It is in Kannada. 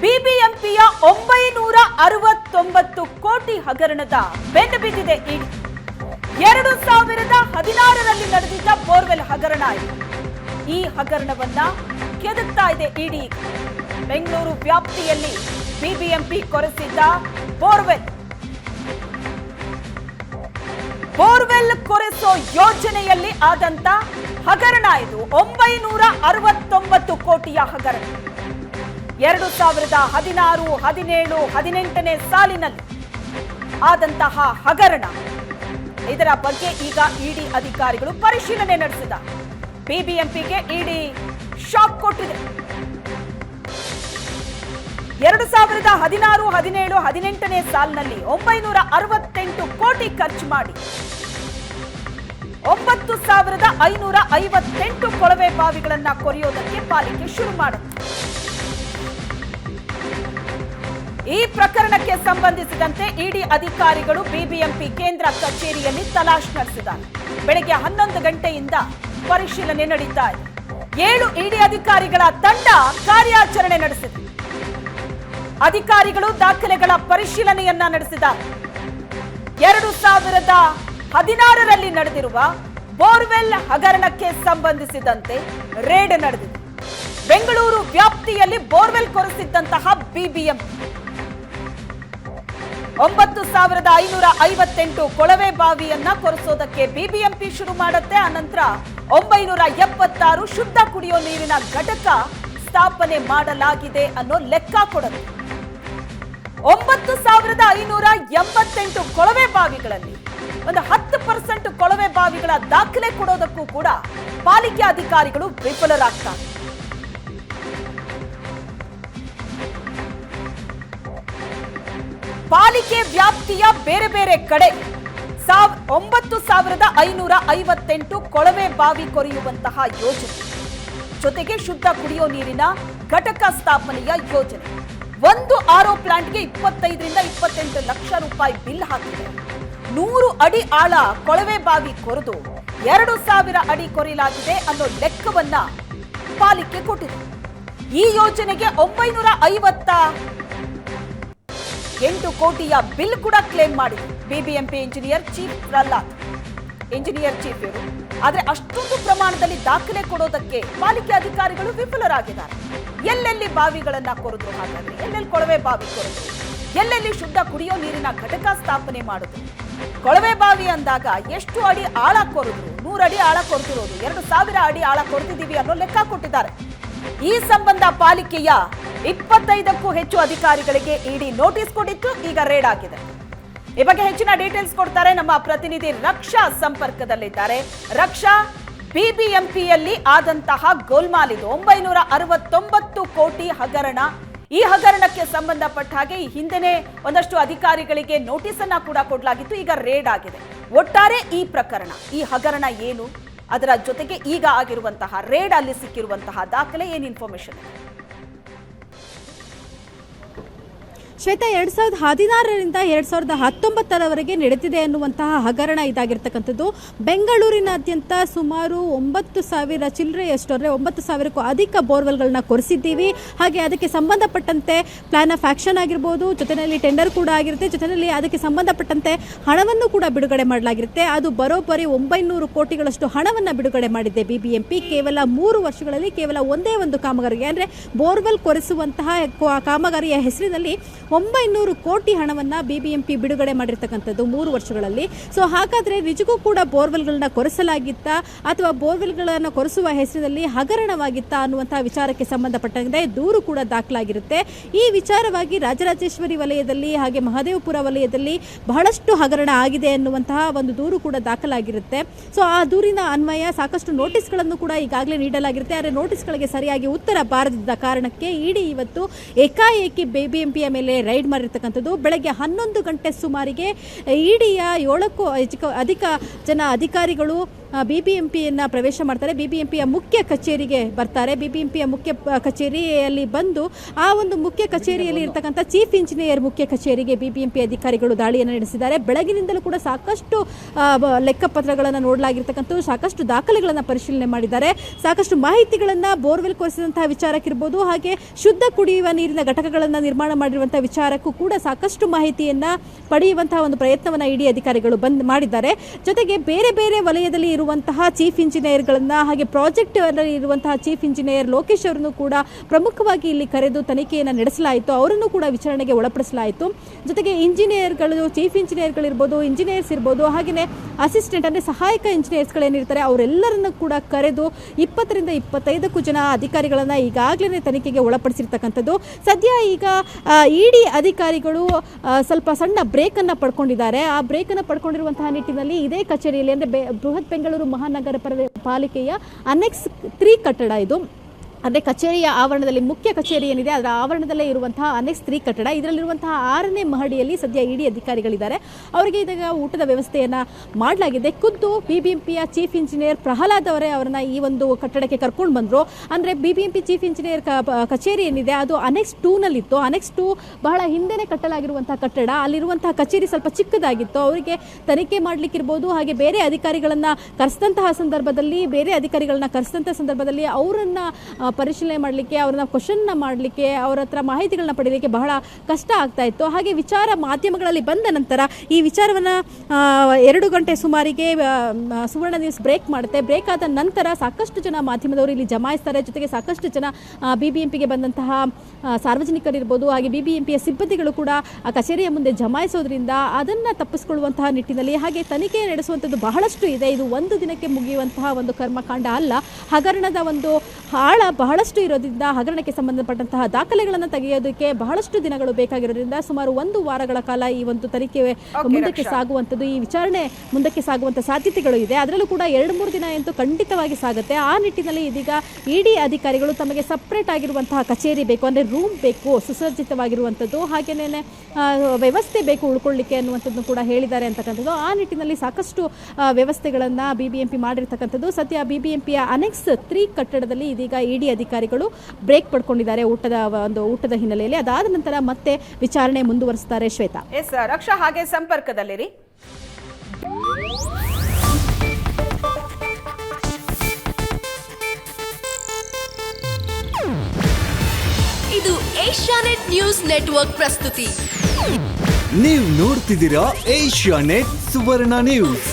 ಬಿಬಿಎಂಪಿಯ 969 ಕೋಟಿ ಹಗರಣದ ಬೆನ್ನು ಬಿದ್ದಿದೆ ಇಡಿ. 2016ರಲ್ಲಿ ನಡೆದಿದ್ದ ಬೋರ್ವೆಲ್ ಹಗರಣ ಇದು. ಈ ಹಗರಣವನ್ನ ಕೆದಕ್ತಾ ಇದೆ ಇಡಿ. ಬೆಂಗಳೂರು ವ್ಯಾಪ್ತಿಯಲ್ಲಿ ಬಿಬಿಎಂಪಿ ಕೊರೆಸಿದ್ದ ಬೋರ್ವೆಲ್ ಕೊರೆಸೋ ಯೋಜನೆಯಲ್ಲಿ ಆದಂತ ಹಗರಣ ಇದು. 969 ಕೋಟಿಯ ಹಗರಣ 2016, 17, 18ನೇ ಸಾಲಿನಲ್ಲಿ ಆದಂತಹ ಹಗರಣ. ಇದರ ಬಗ್ಗೆ ಈಗ ಇಡಿ ಅಧಿಕಾರಿಗಳು ಪರಿಶೀಲನೆ ನಡೆಸಿದ. ಬಿಬಿಎಂಪಿಗೆ ಇಡಿ ಶಾಕ್ ಕೊಟ್ಟಿದೆ. 2016, 17, 18ನೇ ಸಾಲಿನಲ್ಲಿ 968 ಕೋಟಿ ಖರ್ಚು ಮಾಡಿ 9558 ಕೊಳವೆ ಬಾವಿಗಳನ್ನ ಕೊರೆಯೋದಕ್ಕೆ ಪಾಲಿಕೆ ಶುರು ಮಾಡುತ್ತೆ. ಈ ಪ್ರಕರಣಕ್ಕೆ ಸಂಬಂಧಿಸಿದಂತೆ ಇಡಿ ಅಧಿಕಾರಿಗಳು ಬಿಬಿಎಂಪಿ ಕೇಂದ್ರ ಕಚೇರಿಯಲ್ಲಿ ತಲಾಶ್ ನಡೆಸಿದ್ದಾರೆ. ಬೆಳಗ್ಗೆ 11 ಗಂಟೆಯಿಂದ ಪರಿಶೀಲನೆ ನಡೀತಾ ಇದೆ. 7 ಇಡಿ ಅಧಿಕಾರಿಗಳ ತಂಡ ಕಾರ್ಯಾಚರಣೆ ನಡೆಸಿದೆ. ಅಧಿಕಾರಿಗಳು ದಾಖಲೆಗಳ ಪರಿಶೀಲನೆಯನ್ನ ನಡೆಸಿದ್ದಾರೆ. 2016ರಲ್ಲಿ ನಡೆದಿರುವ ಬೋರ್ವೆಲ್ ಹಗರಣಕ್ಕೆ ಸಂಬಂಧಿಸಿದಂತೆ ರೇಡ್ ನಡೆದಿದೆ. ಬೆಂಗಳೂರು ವ್ಯಾಪ್ತಿಯಲ್ಲಿ ಬೋರ್ವೆಲ್ ಕೊರೆಸಿದ್ದಂತಹ ಬಿಬಿಎಂಪಿ 9558 ಕೊಳವೆ ಬಾವಿಯನ್ನ ಕೊರೆಸೋದಕ್ಕೆ ಬಿಬಿಎಂಪಿ ಶುರು ಮಾಡುತ್ತೆ. ಅನಂತರ 976 ಶುದ್ಧ ಕುಡಿಯೋ ನೀರಿನ ಘಟಕ ಸ್ಥಾಪನೆ ಮಾಡಲಾಗಿದೆ ಅನ್ನೋ ಲೆಕ್ಕ ಕೊಡುತ್ತೆ. 9588 ಕೊಳವೆ ಬಾವಿಗಳಲ್ಲಿ ಒಂದು 10% ಕೊಳವೆ ಬಾವಿಗಳ ದಾಖಲೆ ಕೊಡೋದಕ್ಕೂ ಕೂಡ ಪಾಲಿಕೆ ಅಧಿಕಾರಿಗಳು ವಿಫಲರಾಗ್ತಾರೆ. ಪಾಲಿಕೆ ವ್ಯಾಪ್ತಿಯ ಬೇರೆ ಬೇರೆ ಕಡೆ 9558 ಕೊಳವೆ ಬಾವಿ ಕೊರೆಯುವಂತಹ ಯೋಜನೆ, ಜೊತೆಗೆ ಶುದ್ಧ ಕುಡಿಯೋ ನೀರಿನ ಘಟಕ ಸ್ಥಾಪನೆಯ ಯೋಜನೆ. ಒಂದು ಆರ್ಒ ಪ್ಲಾಂಟ್ಗೆ 25ರಿಂದ 28 ಲಕ್ಷ ರೂಪಾಯಿ ಬಿಲ್ ಹಾಕಿದೆ. 100 ಅಡಿ ಆಳ ಕೊಳವೆ ಬಾವಿ ಕೊರೆದು 2000 ಅಡಿ ಕೊರೆಯಲಾಗಿದೆ ಅನ್ನೋ ಲೆಕ್ಕವನ್ನ ಪಾಲಿಕೆ ಕೊಟ್ಟಿದೆ. ಈ ಯೋಜನೆಗೆ 958 ಕೋಟಿಯ ಬಿಲ್ ಕೂಡ ಕ್ಲೇಮ್ ಮಾಡಿದೆ BBMP engineer chief Prahlad. Engineer chief ಇವರು. ಆದ್ರೆ ಅಷ್ಟೊಂದು ಪ್ರಮಾಣದಲ್ಲಿ ದಾಖಲೆ ಕೊಡೋದಕ್ಕೆ ಪಾಲಿಕೆ ಅಧಿಕಾರಿಗಳು ವಿಫಲರಾಗಿದ್ದಾರೆ. ಎಲ್ಲೆಲ್ಲಿ ಬಾವಿಗಳನ್ನ ಕೊರೆದ್ರು, ಹಾಗಾದ್ರೆ ಎಲ್ಲೆಲ್ಲಿ ಕೊಳವೆ ಬಾವಿ ಕೊರೆದ್ರು, ಎಲ್ಲೆಲ್ಲಿ ಶುದ್ಧ ಕುಡಿಯೋ ನೀರಿನ ಘಟಕ ಸ್ಥಾಪನೆ ಮಾಡಿದ್ರು. ಕೊಳವೆ ಬಾವಿ ಅಂದಾಗ ಎಷ್ಟು ಅಡಿ ಆಳ ಕೊರೆದ್ರು? 100 ಅಡಿ ಆಳ ಕೊರೆದಿರೋದು, 2000 ಅಡಿ ಆಳ ಕೊರೆದಿದ್ದೀವಿ ಅನ್ನೋ ಲೆಕ್ಕ ಕೊಟ್ಟಿದ್ದಾರೆ. ಈ ಸಂಬಂಧ ಪಾಲಿಕೆಯ 25ಕ್ಕೂ ಹೆಚ್ಚು ಅಧಿಕಾರಿಗಳಿಗೆ ಇಡಿ ನೋಟಿಸ್ ಕೊಟ್ಟಿತ್ತು. ಈಗ ರೇಡ್ ಆಗಿದೆ. ಈ ಬಗ್ಗೆ ಹೆಚ್ಚಿನ ಡೀಟೇಲ್ಸ್ ಕೊಡ್ತಾರೆ ನಮ್ಮ ಪ್ರತಿನಿಧಿ ರಕ್ಷಾ ಸಂಪರ್ಕದಲ್ಲಿದ್ದಾರೆ. ರಕ್ಷಾ, ಬಿಬಿಎಂಪಿಯಲ್ಲಿ ಆದಂತಹ ಗೋಲ್ಮಾಲ್ ಇದು 969 ಕೋಟಿ ಹಗರಣ. ಈ ಹಗರಣಕ್ಕೆ ಸಂಬಂಧಪಟ್ಟ ಹಾಗೆ ಈ ಹಿಂದೆನೇ ಒಂದಷ್ಟು ಅಧಿಕಾರಿಗಳಿಗೆ ನೋಟಿಸ್ ಅನ್ನ ಕೂಡ ಕೊಡಲಾಗಿತ್ತು. ಈಗ ರೇಡ್ ಆಗಿದೆ. ಒಟ್ಟಾರೆ ಈ ಪ್ರಕರಣ, ಈ ಹಗರಣ ಏನು, ಅದರ ಜೊತೆಗೆ ಈಗ ಆಗಿರುವಂತಹ ರೇಡ್ ಅಲ್ಲಿ ಸಿಕ್ಕಿರುವಂತಹ ದಾಖಲೆ ಏನು ಇನ್ಫಾರ್ಮೇಶನ್? ಶ್ವೇತಾ, 2016ರಿಂದ 2019ರವರೆಗೆ ನಡೆದಿದೆ ಅನ್ನುವಂತಹ ಹಗರಣ ಇದಾಗಿರ್ತಕ್ಕಂಥದ್ದು. ಬೆಂಗಳೂರಿನಾದ್ಯಂತ ಸುಮಾರು 9,000 ಚಿಲ್ಲರೆಯಷ್ಟು, ಅಂದರೆ 9,000ಕ್ಕೂ ಅಧಿಕ ಬೋರ್ವೆಲ್ಗಳನ್ನ ಕೊರೆಸಿದ್ದೀವಿ. ಹಾಗೆ ಅದಕ್ಕೆ ಸಂಬಂಧಪಟ್ಟಂತೆ ಪ್ಲಾನ್ ಆಫ್ ಆಕ್ಷನ್ ಆಗಿರ್ಬೋದು, ಜೊತೆಯಲ್ಲಿ ಟೆಂಡರ್ ಕೂಡ ಆಗಿರುತ್ತೆ, ಜೊತೆಯಲ್ಲಿ ಅದಕ್ಕೆ ಸಂಬಂಧಪಟ್ಟಂತೆ ಹಣವನ್ನು ಕೂಡ ಬಿಡುಗಡೆ ಮಾಡಲಾಗಿರುತ್ತೆ. ಅದು ಬರೋಬ್ಬರಿ 900 ಕೋಟಿಗಳಷ್ಟು ಹಣವನ್ನು ಬಿಡುಗಡೆ ಮಾಡಿದೆ ಬಿಬಿಎಂಪಿ. ಕೇವಲ 3 ವರ್ಷಗಳಲ್ಲಿ ಕೇವಲ ಒಂದೇ ಒಂದು ಕಾಮಗಾರಿಗೆ, ಅಂದರೆ ಬೋರ್ವೆಲ್ ಕೊರೆಸುವಂತಹ ಕಾಮಗಾರಿಯ ಹೆಸರಿನಲ್ಲಿ 900 ಕೋಟಿ ಹಣವನ್ನು ಬಿಬಿಎಂಪಿ ಬಿಡುಗಡೆ ಮಾಡಿರ್ತಕ್ಕಂಥದ್ದು 3 ವರ್ಷಗಳಲ್ಲಿ. ಸೊ ಹಾಗಾದರೆ ನಿಜಕ್ಕೂ ಕೂಡ ಬೋರ್ವೆಲ್ಗಳನ್ನ ಕೊರೆಸಲಾಗಿತ್ತಾ ಅಥವಾ ಬೋರ್ವೆಲ್ಗಳನ್ನು ಕೊರೆಸುವ ಹೆಸರಿನಲ್ಲಿ ಹಗರಣವಾಗಿತ್ತಾ ಅನ್ನುವಂತಹ ವಿಚಾರಕ್ಕೆ ಸಂಬಂಧಪಟ್ಟಂತೆ ದೂರು ಕೂಡ ದಾಖಲಾಗಿರುತ್ತೆ. ಈ ವಿಚಾರವಾಗಿ ರಾಜರಾಜೇಶ್ವರಿ ವಲಯದಲ್ಲಿ ಹಾಗೆ ಮಹದೇವಪುರ ವಲಯದಲ್ಲಿ ಬಹಳಷ್ಟು ಹಗರಣ ಆಗಿದೆ ಅನ್ನುವಂತಹ ಒಂದು ದೂರು ಕೂಡ ದಾಖಲಾಗಿರುತ್ತೆ. ಸೊ ಆ ದೂರಿನ ಅನ್ವಯ ಸಾಕಷ್ಟು ನೋಟಿಸ್ಗಳನ್ನು ಕೂಡ ಈಗಾಗಲೇ ನೀಡಲಾಗಿರುತ್ತೆ. ಆದರೆ ನೋಟಿಸ್ಗಳಿಗೆ ಸರಿಯಾಗಿ ಉತ್ತರ ಬಾರದಿದ್ದ ಕಾರಣಕ್ಕೆ ಇಡಿ ಇವತ್ತು ಏಕಾಏಕಿ ಬಿಬಿಎಂಪಿಯ ಮೇಲೆ ರೈಡ್ ಮಾಡಿರ್ತಕ್ಕಂಥದ್ದು. ಬೆಳಗ್ಗೆ 11 ಗಂಟೆ ಸುಮಾರಿಗೆ ಇಡಿಯ 7ಕ್ಕೂ ಅಧಿಕ ಜನ ಅಧಿಕಾರಿಗಳು BBMPಯನ್ನು ಪ್ರವೇಶ ಮಾಡ್ತಾರೆ. BBMPಯ ಮುಖ್ಯ ಕಚೇರಿಗೆ ಬರ್ತಾರೆ. BBMPಯ ಮುಖ್ಯ ಕಚೇರಿಯಲ್ಲಿ ಬಂದು ಆ ಒಂದು ಮುಖ್ಯ ಕಚೇರಿಯಲ್ಲಿ ಇರ್ತಕ್ಕಂಥ ಚೀಫ್ ಇಂಜಿನಿಯರ್ ಮುಖ್ಯ ಕಚೇರಿಗೆ BBMP ಅಧಿಕಾರಿಗಳು ದಾಳಿಯನ್ನು ನಡೆಸಿದ್ದಾರೆ. ಬೆಳಗಿನಿಂದಲೂ ಕೂಡ ಸಾಕಷ್ಟು ಲೆಕ್ಕಪತ್ರಗಳನ್ನು ನೋಡಲಾಗಿರ್ತಕ್ಕಂಥ ಸಾಕಷ್ಟು ದಾಖಲೆಗಳನ್ನು ಪರಿಶೀಲನೆ ಮಾಡಿದ್ದಾರೆ. ಸಾಕಷ್ಟು ಮಾಹಿತಿಗಳನ್ನು ಬೋರ್ವೆಲ್ ಕೊರೆಸಿದಂತಹ ವಿಚಾರಕ್ಕಿರ್ಬೋದು, ಹಾಗೆ ಶುದ್ಧ ಕುಡಿಯುವ ನೀರಿನ ಘಟಕಗಳನ್ನು ನಿರ್ಮಾಣ ಮಾಡಿರುವಂತಹ ವಿಚಾರಕ್ಕೂ ಕೂಡ ಸಾಕಷ್ಟು ಮಾಹಿತಿಯನ್ನು ಪಡೆಯುವಂತಹ ಒಂದು ಪ್ರಯತ್ನವನ್ನು ಇಡಿ ಅಧಿಕಾರಿಗಳು ಮಾಡಿದ್ದಾರೆ. ಜೊತೆಗೆ ಬೇರೆ ಬೇರೆ ವಲಯದಲ್ಲಿ ಇರುವಂತಹ ಚೀಫ್ ಇಂಜಿನಿಯರ್ಗಳನ್ನು, ಹಾಗೆ ಪ್ರಾಜೆಕ್ಟ್ ಇರುವಂತಹ ಚೀಫ್ ಇಂಜಿನಿಯರ್ ಲೋಕೇಶ್ ಅವರನ್ನು ಕೂಡ ಪ್ರಮುಖವಾಗಿ ಇಲ್ಲಿ ಕರೆದು ತನಿಖೆಯನ್ನು ನಡೆಸಲಾಯಿತು. ಅವರನ್ನು ಕೂಡ ವಿಚಾರಣೆಗೆ ಒಳಪಡಿಸಲಾಯಿತು. ಜೊತೆಗೆ ಇಂಜಿನಿಯರ್ಗಳು, ಚೀಫ್ ಇಂಜಿನಿಯರ್ಗಳಿರ್ಬೋದು, ಇಂಜಿನಿಯರ್ಸ್ ಇರ್ಬೋದು, ಹಾಗೆಯೇ ಅಸಿಸ್ಟೆಂಟ್ ಅಂದರೆ ಸಹಾಯಕ ಇಂಜಿನಿಯರ್ಸ್ಗಳೇನಿರ್ತಾರೆ ಅವರೆಲ್ಲರನ್ನು ಕೂಡ ಕರೆದು 20 ರಿಂದ 25 ಜನ ಅಧಿಕಾರಿಗಳನ್ನು ಈಗಾಗಲೇ ತನಿಖೆಗೆ ಒಳಪಡಿಸಿರ್ತಕ್ಕಂಥದ್ದು. ಸದ್ಯ ಈಗ ಇಡಿ ಅಧಿಕಾರಿಗಳು ಸ್ವಲ್ಪ ಸಣ್ಣ ಬ್ರೇಕನ್ನು ಪಡ್ಕೊಂಡಿದ್ದಾರೆ. ಆ ಬ್ರೇಕನ್ನು ಪಡ್ಕೊಂಡಿರುವಂತಹ ನಿಟ್ಟಿನಲ್ಲಿ ಇದೇ ಕಚೇರಿಯಲ್ಲಿ ಅಂದರೆ ಬೃಹತ್ ಬೆಂಗಳೂರು ಮಹಾನಗರ ಪಾಲಿಕೆಯ ಅನೆಕ್ಸ್ 3 ಕಟ್ಟಡ ಇದು. ಅಂದರೆ ಕಚೇರಿಯ ಆವರಣದಲ್ಲಿ, ಮುಖ್ಯ ಕಚೇರಿ ಏನಿದೆ ಅದರ ಆವರಣದಲ್ಲೇ ಇರುವಂತಹ ಅನೆಕ್ಸ್ 3 ಕಟ್ಟಡ. ಇದರಲ್ಲಿರುವಂತಹ 6ನೇ ಮಹಡಿಯಲ್ಲಿ ಸದ್ಯ ಇಡಿ ಅಧಿಕಾರಿಗಳಿದ್ದಾರೆ. ಅವರಿಗೆ ಇದೀಗ ಊಟದ ವ್ಯವಸ್ಥೆಯನ್ನು ಮಾಡಲಾಗಿದೆ. ಖುದ್ದು BBMPಯ ಚೀಫ್ ಇಂಜಿನಿಯರ್ ಪ್ರಹ್ಲಾದ್ ಅವರೇ ಅವರನ್ನ ಈ ಒಂದು ಕಟ್ಟಡಕ್ಕೆ ಕರ್ಕೊಂಡು ಬಂದರು. ಅಂದರೆ BBMP ಚೀಫ್ ಇಂಜಿನಿಯರ್ ಕಚೇರಿ ಏನಿದೆ ಅದು ಅನೆಕ್ಸ್ 2ನಲ್ಲಿತ್ತು. ಅನೆಕ್ಸ್ 2 ಬಹಳ ಹಿಂದೆನೇ ಕಟ್ಟಲಾಗಿರುವಂತಹ ಕಟ್ಟಡ. ಅಲ್ಲಿರುವಂತಹ ಕಚೇರಿ ಸ್ವಲ್ಪ ಚಿಕ್ಕದಾಗಿತ್ತು. ಅವರಿಗೆ ತನಿಖೆ ಮಾಡಲಿಕ್ಕಿರ್ಬೋದು, ಹಾಗೆ ಬೇರೆ ಅಧಿಕಾರಿಗಳನ್ನು ಕರೆಸಿದಂತಹ ಸಂದರ್ಭದಲ್ಲಿ ಅವರನ್ನು ಪರಿಶೀಲನೆ ಮಾಡಲಿಕ್ಕೆ, ಅವ್ರನ್ನ ಕ್ವಶನ್ನ ಮಾಡಲಿಕ್ಕೆ, ಅವರ ಹತ್ರ ಮಾಹಿತಿಗಳನ್ನ ಪಡೆಯಲಿಕ್ಕೆ ಬಹಳ ಕಷ್ಟ ಆಗ್ತಾ ಇತ್ತು. ಹಾಗೆ ವಿಚಾರ ಮಾಧ್ಯಮಗಳಲ್ಲಿ ಬಂದ ನಂತರ ಈ ವಿಚಾರವನ್ನು 2 ಗಂಟೆ ಸುಮಾರಿಗೆ ಸುವರ್ಣ ನ್ಯೂಸ್ ಬ್ರೇಕ್ ಮಾಡುತ್ತೆ. ಬ್ರೇಕ್ ಆದ ನಂತರ ಸಾಕಷ್ಟು ಜನ ಮಾಧ್ಯಮದವರು ಇಲ್ಲಿ ಜಮಾಯಿಸ್ತಾರೆ. ಜೊತೆಗೆ ಸಾಕಷ್ಟು ಜನ BBMPಗೆ ಬಂದಂತಹ ಸಾರ್ವಜನಿಕರಿರ್ಬೋದು, ಹಾಗೆ BBMPಯ ಸಿಬ್ಬಂದಿಗಳು ಕೂಡ ಆ ಕಚೇರಿಯ ಮುಂದೆ ಜಮಾಯಿಸೋದ್ರಿಂದ ಅದನ್ನು ತಪ್ಪಿಸಿಕೊಳ್ಳುವಂತಹ ನಿಟ್ಟಿನಲ್ಲಿ, ಹಾಗೆ ತನಿಖೆ ನಡೆಸುವಂಥದ್ದು ಬಹಳಷ್ಟು ಇದೆ. ಇದು ಒಂದು ದಿನಕ್ಕೆ ಮುಗಿಯುವಂತಹ ಒಂದು ಕರ್ಮಕಾಂಡ ಅಲ್ಲ. ಹಗರಣದ ಒಂದು ಆಳ ಬಹಳಷ್ಟು ಇರೋದ್ರಿಂದ, ಹಗರಣಕ್ಕೆ ಸಂಬಂಧಪಟ್ಟಂತಹ ದಾಖಲೆಗಳನ್ನು ತೆಗೆಯೋದಕ್ಕೆ ಬಹಳಷ್ಟು ದಿನಗಳು ಬೇಕಾಗಿರೋದ್ರಿಂದ ಸುಮಾರು 1 ವಾರಗಳ ಕಾಲ ಈ ಒಂದು ತನಿಖೆ ಮುಂದಕ್ಕೆ ಸಾಗುವಂಥದ್ದು, ಈ ವಿಚಾರಣೆ ಮುಂದಕ್ಕೆ ಸಾಗುವಂಥ ಸಾಧ್ಯತೆಗಳು ಇದೆ. ಅದರಲ್ಲೂ ಕೂಡ 2-3 ದಿನ ಅಂತೂ ಖಂಡಿತವಾಗಿ ಸಾಗುತ್ತೆ. ಆ ನಿಟ್ಟಿನಲ್ಲಿ ಇದೀಗ ಇಡಿ ಅಧಿಕಾರಿಗಳು ತಮಗೆ ಸಪ್ರೇಟ್ ಆಗಿರುವಂತಹ ಕಚೇರಿ ಬೇಕು, ಅಂದರೆ ರೂಮ್ ಬೇಕು, ಸುಸಜ್ಜಿತವಾಗಿರುವಂಥದ್ದು, ಹಾಗೆಯೇ ವ್ಯವಸ್ಥೆ ಬೇಕು ಉಳ್ಕೊಳ್ಳಿಕ್ಕೆ ಅನ್ನುವಂಥದ್ದು ಕೂಡ ಹೇಳಿದ್ದಾರೆ ಅಂತಕ್ಕಂಥದ್ದು. ಆ ನಿಟ್ಟಿನಲ್ಲಿ ಸಾಕಷ್ಟು ವ್ಯವಸ್ಥೆಗಳನ್ನು BBMP ಮಾಡಿರ್ತಕ್ಕಂಥದ್ದು. ಸದ್ಯ BBMPಯ ಅನೆಕ್ಸ್ 3 ಕಟ್ಟಡದಲ್ಲಿ ಇದೀಗ ಇಡಿ ಅಧಿಕಾರಿಗಳು ಬ್ರೇಕ್ ಪಡ್ಕೊಂಡಿದ್ದಾರೆ ಊಟದ ಹಿನ್ನೆಲೆಯಲ್ಲಿ. ಅದಾದ ನಂತರ ಮತ್ತೆ ವಿಚಾರಣೆ ಮುಂದುವರಿಸ್ತಾರೆ. ಶ್ವೇತಾ. ಎಸ್ ರಕ್ಷಾ, ಹಾಗೆ ಸಂಪರ್ಕದಲ್ಲಿರಿ. ಇದು ಏಷ್ಯಾನೆಟ್ ನ್ಯೂಸ್ ನೆಟ್ವರ್ಕ್ ಪ್ರಸ್ತುತಿ. ನೀವು ನೋಡ್ತಿದ್ದೀರಾ ಏಷ್ಯಾನೆಟ್ ಸುವರ್ಣ ನ್ಯೂಸ್.